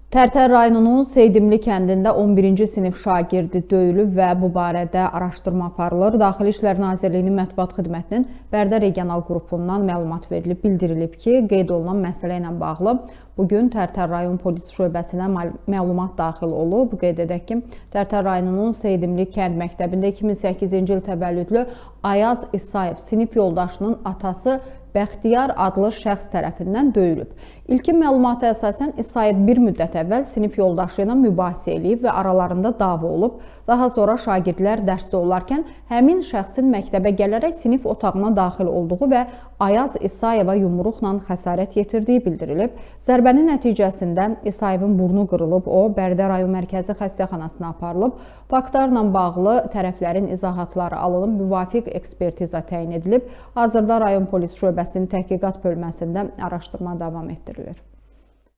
Tərtər rayonunun Seydimli kəndində 11-ci sinif şagirdi döyülüb və bu barədə araşdırma aparılır. Daxili İşlər Nazirliyinin mətbuat xidmətinin Bərdə regional qrupundan məlumat verilib. Bildirilib ki, qeyd olunan məsələ ilə bağlı bugün Tərtər rayon polis şöbəsinə məlumat daxil olub. Qeyd edək ki, Tərtər rayonunun Seydimli kənd məktəbində 2008-ci il təvəllüdlü Ayaz İsayev sinif yoldaşının atası Bəxtiyar adlı şəxs tərəfindən döyülüb. İlkin məlumata əsasən İsayev bir müddət əvvəl sinif yoldaşı ilə mübahisə edib və aralarında dava olub. Daha sonra şagirdlər dərsdə olarkən həmin şəxsin məktəbə gələrək sinif otağına daxil olduğu və Ayaz İsayeva yumruqla xəsarət yetirdiyi bildirilib. Zərbənin nəticəsində İsayevin burnu qırılıb, o Bərdə rayon mərkəzi xəstəxanasına aparılıb. Faktlarla bağlı tərəflərin izahatları alınıb, müvafiq ekspertiza təyin edilib. Hazırda rayon polis şöbəsinin təhqiqat bölməsində araşdırma davam etdirilir.